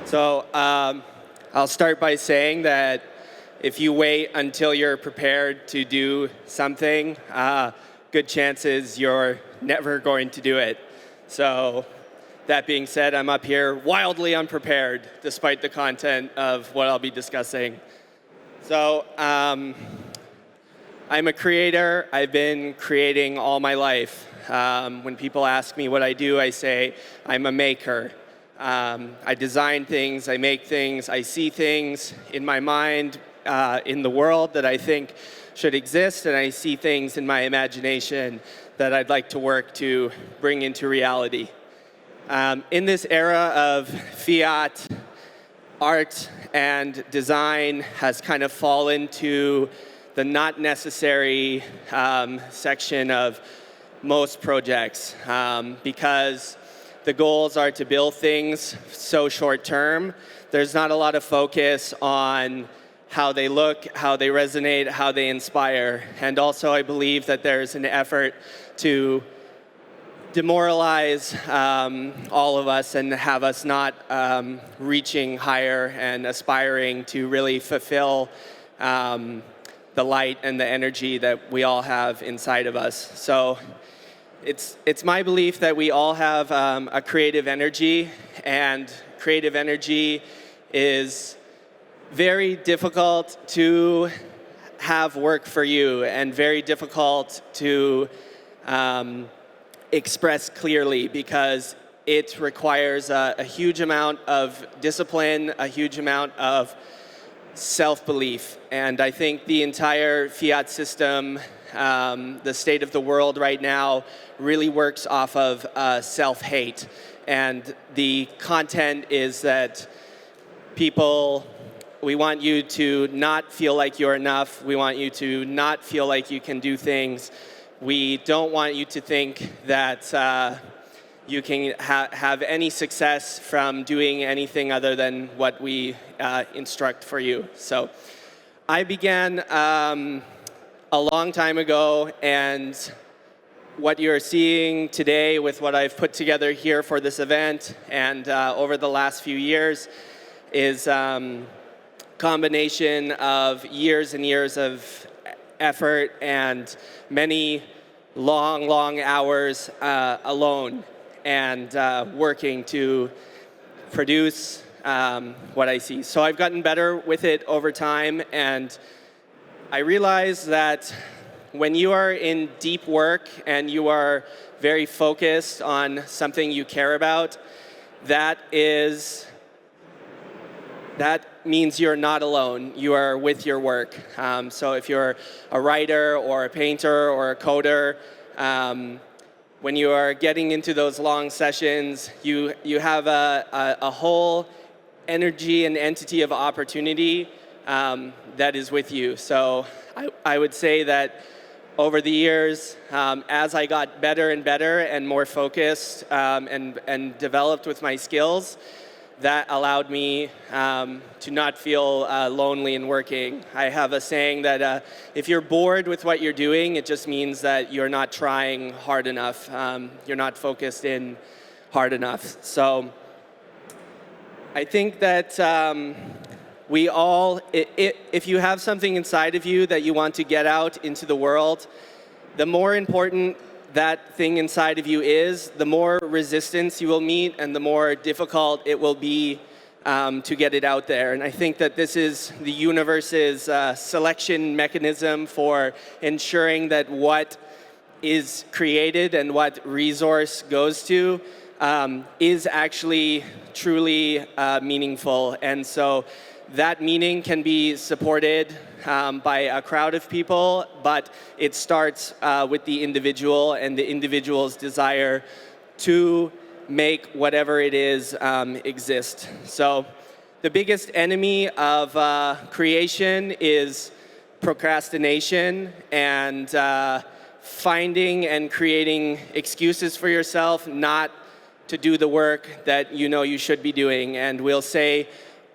So I'll start by saying that if you wait until you're prepared to do something, good chances you're never going to do it. So that being said, I'm up here wildly unprepared despite the content of what I'll be discussing. So I'm a creator. I've been creating all my life. When people ask me what I do, I say I'm a maker. I design things, I make things, I see things in my mind, in the world that I think should exist, and I see things in my imagination that I'd like to work to bring into reality. In this era of fiat, art and design has kind of fallen to the not necessary section of most projects because the goals are to build things so short term. There's not a lot of focus on how they look, how they resonate, how they inspire. And also I believe that there's an effort to demoralize all of us and have us not reaching higher and aspiring to really fulfill the light and the energy that we all have inside of us. So it's my belief that we all have a creative energy, and creative energy is very difficult to have work for you and very difficult to express clearly because it requires a huge amount of discipline, a huge amount of self-belief. And I think the entire fiat system, the state of the world right now, really works off of self-hate. And the content is that we want you to not feel like you're enough. We want you to not feel like you can do things. We don't want you to think that you can have any success from doing anything other than what we instruct for you. So I began a long time ago, and what you're seeing today with what I've put together here for this event and over the last few years is combination of years and years of effort and many long hours alone and working to produce what I see. So I've gotten better with it over time, and I realize that when you are in deep work and you are very focused on something you care about, that means you're not alone. You are with your work. So if you're a writer or a painter or a coder, when you are getting into those long sessions, you have a whole energy and entity of opportunity that is with you. So I would say that over the years, as I got better and better and more focused and developed with my skills, that allowed me to not feel lonely in working. I have a saying that if you're bored with what you're doing, it just means that you're not trying hard enough. You're not focused in hard enough. So I think that we all, if you have something inside of you that you want to get out into the world, the more important that thing inside of you is, the more resistance you will meet and the more difficult it will be to get it out there. And I think that this is the universe's selection mechanism for ensuring that what is created and what resource goes to is actually truly meaningful. And so that meaning can be supported by a crowd of people, but it starts with the individual and the individual's desire to make whatever it is exist. So the biggest enemy of creation is procrastination and finding and creating excuses for yourself not to do the work that you know you should be doing. And we'll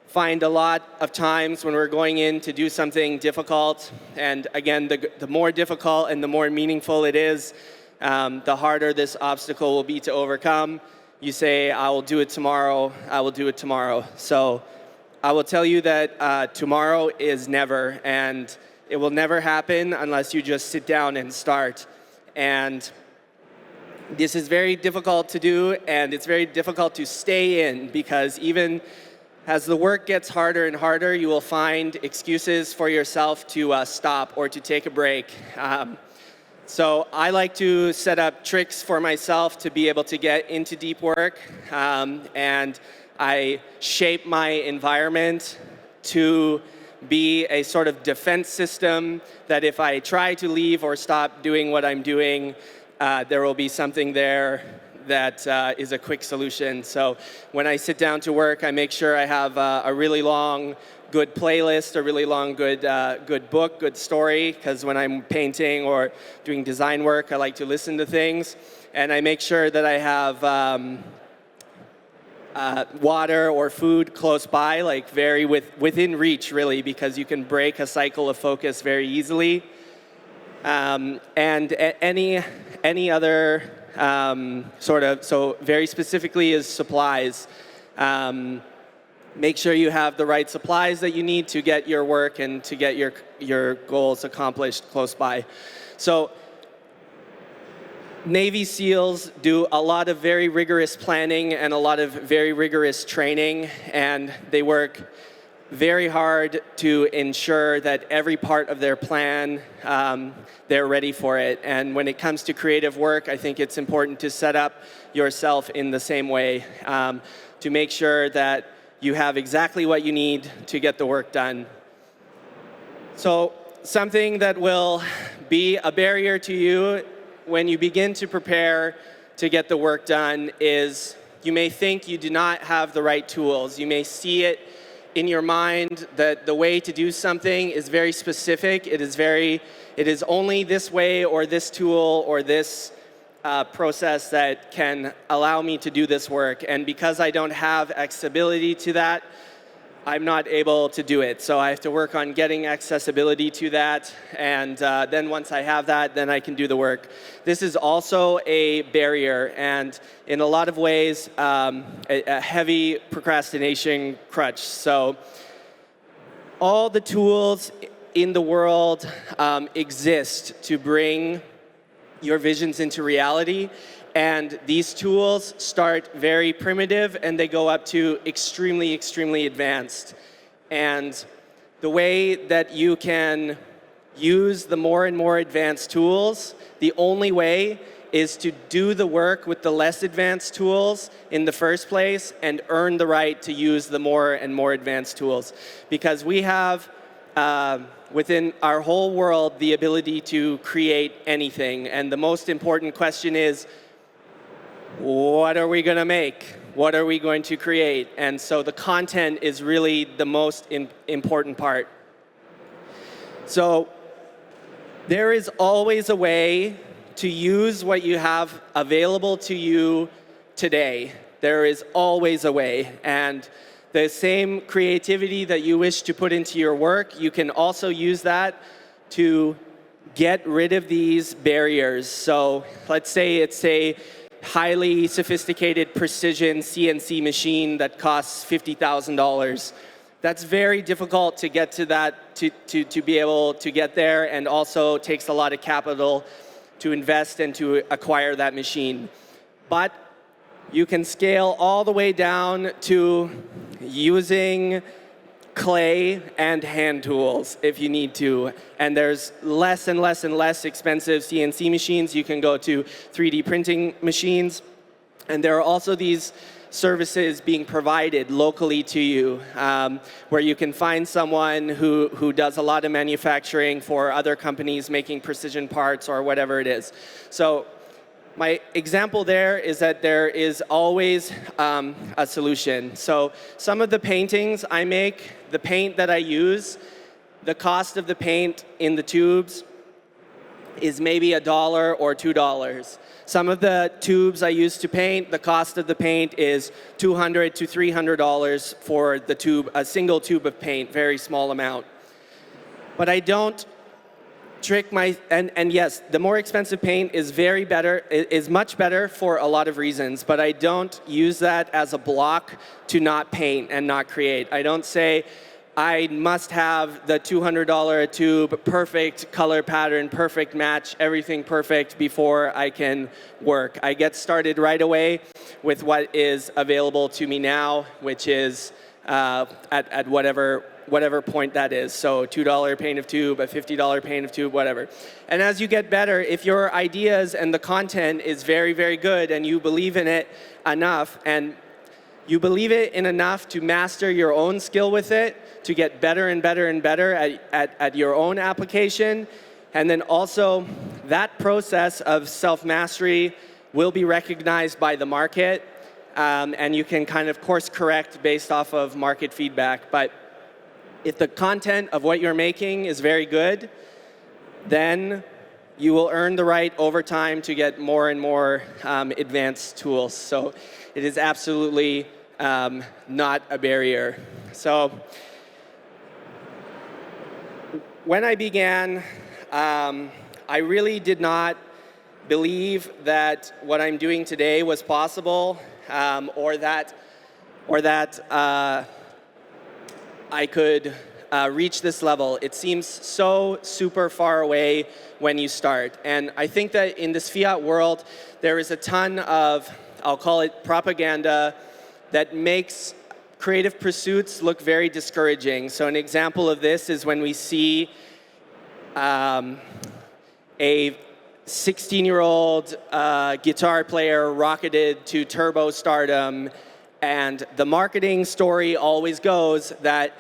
find a lot of times when we're going in to do something difficult, and again, the more difficult and the more meaningful it is, the harder this obstacle will be to overcome. you say, I will do it tomorrow, I will do it tomorrow. So I will tell you that tomorrow is never, and it will never happen unless you just sit down and start. And this is very difficult to do, and it's very difficult to stay in, because even as the work gets harder and harder, you will find excuses for yourself to stop or to take a break. So I like to set up tricks for myself to be able to get into deep work, and I shape my environment to be a sort of defense system that if I try to leave or stop doing what I'm doing, there will be something there that is a quick solution. So when I sit down to work, I make sure I have a really long, good playlist, a really long, good book, good story, because when I'm painting or doing design work, I like to listen to things. And I make sure that I have water or food close by, like very within reach, really, because you can break a cycle of focus very easily. And any other sort of, so very specifically is supplies. Make sure you have the right supplies that you need to get your work and to get your goals accomplished close by. So Navy SEALs do a lot of very rigorous planning and a lot of very rigorous training, and they work very hard to ensure that every part of their plan, they're ready for it. And when it comes to creative work, I think it's important to set up yourself in the same way, to make sure that you have exactly what you need to get the work done. So something that will be a barrier to you when you begin to prepare to get the work done is you may think you do not have the right tools. You may see it in your mind that the way to do something is very specific. It is only this way or this tool or this process that can allow me to do this work. And because I don't have accessibility to that, I'm not able to do it. So I have to work on getting accessibility to that. And then once I have that, then I can do the work. This is also a barrier, and in a lot of ways, a heavy procrastination crutch. So all the tools in the world exist to bring your visions into reality. And these tools start very primitive and they go up to extremely, extremely advanced. And the way that you can use the more and more advanced tools, the only way is to do the work with the less advanced tools in the first place and earn the right to use the more and more advanced tools. Because we have within our whole world the ability to create anything. And the most important question is, what are we going to make? What are we going to create? And so the content is really the most important part. So there is always a way to use what you have available to you today. There is always a way. And the same creativity that you wish to put into your work, you can also use that to get rid of these barriers. So let's say it's a highly sophisticated precision CNC machine that costs $50,000. That's very difficult to get to that, to be able to get there, and also takes a lot of capital to invest and to acquire that machine. But you can scale all the way down to using clay and hand tools if you need to. And there's less and less and less expensive CNC machines. You can go to 3D printing machines. And there are also these services being provided locally to you, where you can find someone who does a lot of manufacturing for other companies making precision parts or whatever it is. So my example there is that there is always a solution. So some of the paintings I make, the paint that I use, the cost of the paint in the tubes is maybe $1 or $2. Some of the tubes I use to paint, the cost of the paint is $200 to $300 for the tube, a single tube of paint, very small amount. But I don't and yes, the more expensive paint is much better for a lot of reasons, but I don't use that as a block to not paint and not create. I don't say I must have the $200 a tube, perfect color pattern, perfect match, everything perfect before I can work. I get started right away with what is available to me now, which is at whatever point that is. So $2 paint of tube, a $50 paint of tube, whatever. And as you get better, if your ideas and the content is very, very good and you believe in it enough, and you believe it in enough to master your own skill with it, to get better and better and better at your own application, and then also that process of self-mastery will be recognized by the market, and you can kind of course correct based off of market feedback. But if the content of what you're making is very good, then you will earn the right over time to get more and more advanced tools. So it is absolutely not a barrier. So when I began, I really did not believe that what I'm doing today was possible, or that I could reach this level. It seems so super far away when you start. And I think that in this fiat world, there is a ton of, I'll call it propaganda, that makes creative pursuits look very discouraging. So an example of this is when we see a 16-year-old guitar player rocketed to turbo stardom, and the marketing story always goes that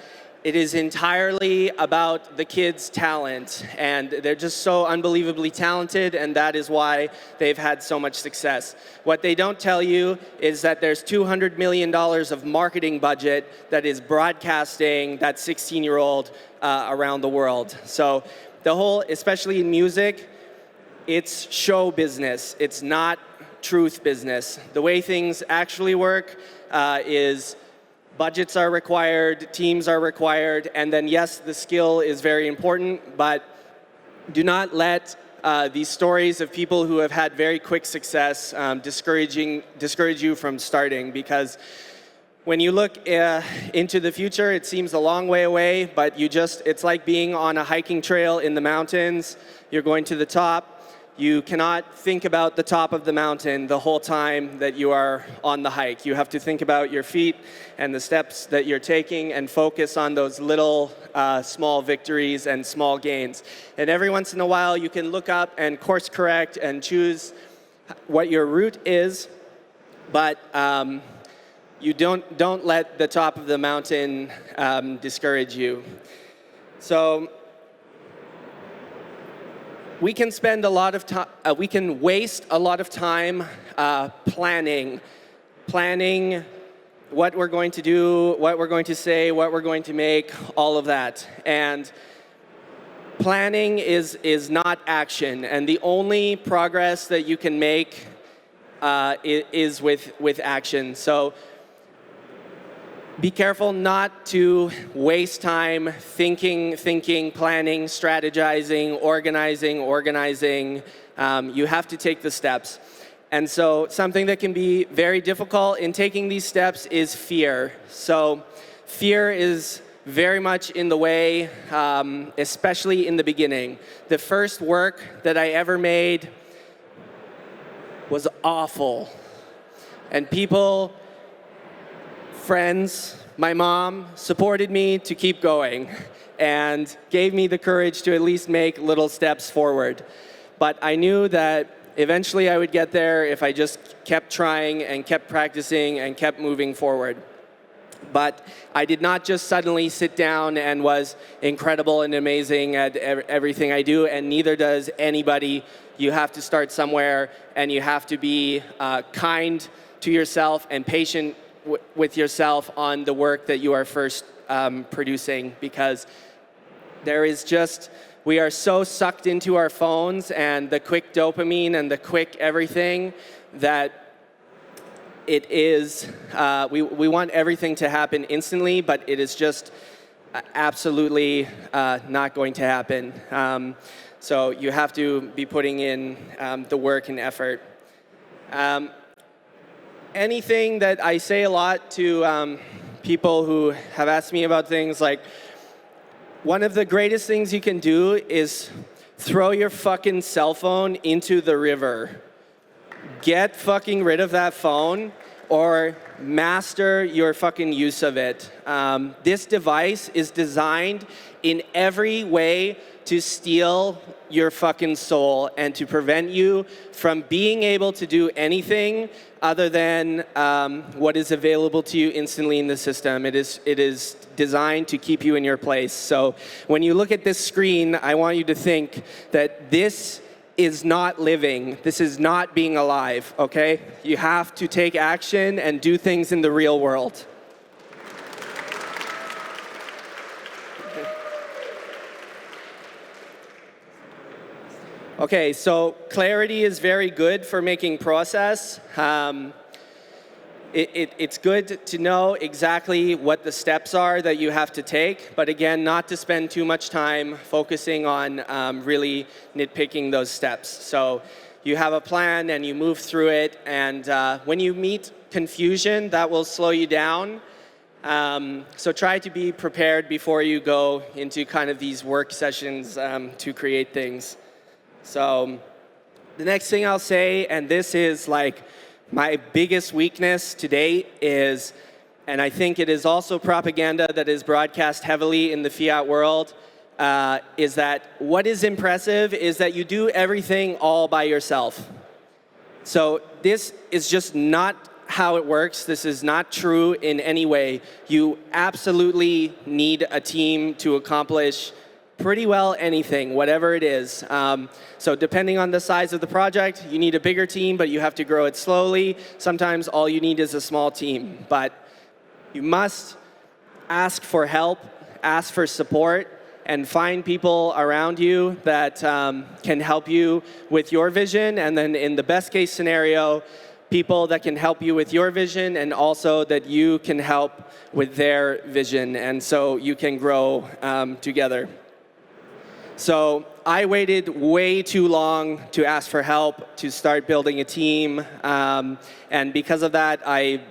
it is entirely about the kid's talent, and they're just so unbelievably talented, and that is why they've had so much success. What they don't tell you is that there's $200 million of marketing budget that is broadcasting that 16-year-old around the world. So the whole, especially in music, it's show business. It's not truth business. The way things actually work is budgets are required, teams are required, and then yes, the skill is very important, but do not let these stories of people who have had very quick success discourage you from starting, because when you look into the future, it seems a long way away, but it's like being on a hiking trail in the mountains. You're going to the top. You cannot think about the top of the mountain the whole time that you are on the hike. You have to think about your feet and the steps that you're taking and focus on those little small victories and small gains. And every once in a while, you can look up and course correct and choose what your route is, but you don't let the top of the mountain discourage you. So we can spend a lot of time, we can waste a lot of time planning what we're going to do, what we're going to say, what we're going to make, all of that. And planning is not action, and the only progress that you can make is with action. So be careful not to waste time thinking, planning, strategizing, organizing. You have to take the steps. And so something that can be very difficult in taking these steps is fear. So fear is very much in the way, especially in the beginning. The first work that I ever made was awful. And friends, my mom supported me to keep going and gave me the courage to at least make little steps forward. But I knew that eventually I would get there if I just kept trying and kept practicing and kept moving forward. But I did not just suddenly sit down and was incredible and amazing at everything I do, and neither does anybody. You have to start somewhere, and you have to be kind to yourself and patient with yourself on the work that you are first producing, because we are so sucked into our phones and the quick dopamine and the quick everything that it is, we want everything to happen instantly, but it is just absolutely not going to happen. So you have to be putting in the work and effort. Anything that I say a lot to people who have asked me about things, like, one of the greatest things you can do is throw your fucking cell phone into the river. Get fucking rid of that phone, or master your fucking use of it. This device is designed in every way to steal your fucking soul and to prevent you from being able to do anything other than what is available to you instantly in the system. It is designed to keep you in your place. So when you look at this screen, I want you to think that this is not living. This is not being alive, okay? You have to take action and do things in the real world. Okay, so clarity is very good for making process. It's good to know exactly what the steps are that you have to take, but again, not to spend too much time focusing on really nitpicking those steps. So you have a plan and you move through it, and when you meet confusion, that will slow you down. So try to be prepared before you go into kind of these work sessions to create things. So the next thing I'll say, and this is like my biggest weakness to date, is, and I think it is also propaganda that is broadcast heavily in the fiat world, is that what is impressive is that you do everything all by yourself. So this is just not how it works. This is not true in any way. You absolutely need a team to accomplish pretty well anything, whatever it is. So depending on the size of the project, you need a bigger team, but you have to grow it slowly. Sometimes all you need is a small team, but you must ask for help, ask for support, and find people around you that can help you with your vision, and then in the best case scenario, people that can help you with your vision and also that you can help with their vision, and so you can grow together. So I waited way too long to ask for help, to start building a team, and because of that, I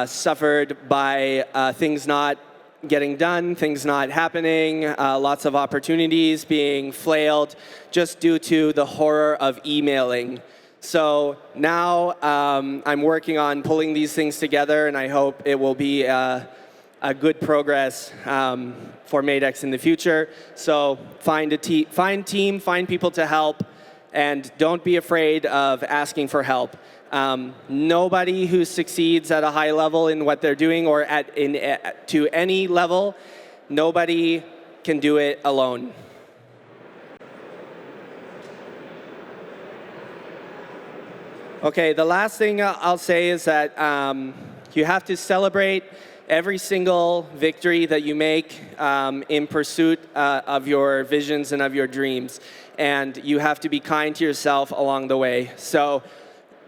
suffered by things not getting done, things not happening, lots of opportunities being flailed just due to the horror of emailing. So now I'm working on pulling these things together, and I hope it will be a good progress for MADEX in the future. So find team, find people to help, and don't be afraid of asking for help. Nobody who succeeds at a high level in what they're doing, or to any level, nobody can do it alone. Okay, the last thing I'll say is that you have to celebrate every single victory that you make in pursuit of your visions and of your dreams. And you have to be kind to yourself along the way. So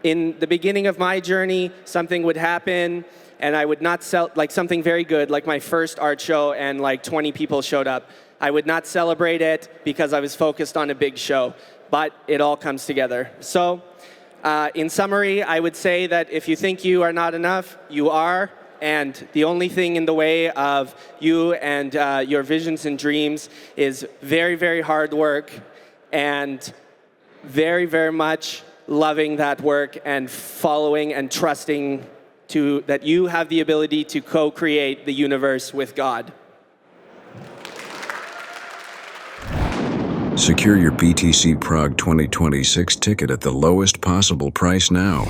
in the beginning of my journey, something would happen and I would not sell, like something very good, like my first art show and like 20 people showed up. I would not celebrate it because I was focused on a big show, but it all comes together. So in summary, I would say that if you think you are not enough, you are. And the only thing in the way of you and your visions and dreams is very, very hard work and very, very much loving that work and following and trusting that you have the ability to co-create the universe with God. Secure your BTC Prague 2026 ticket at the lowest possible price now.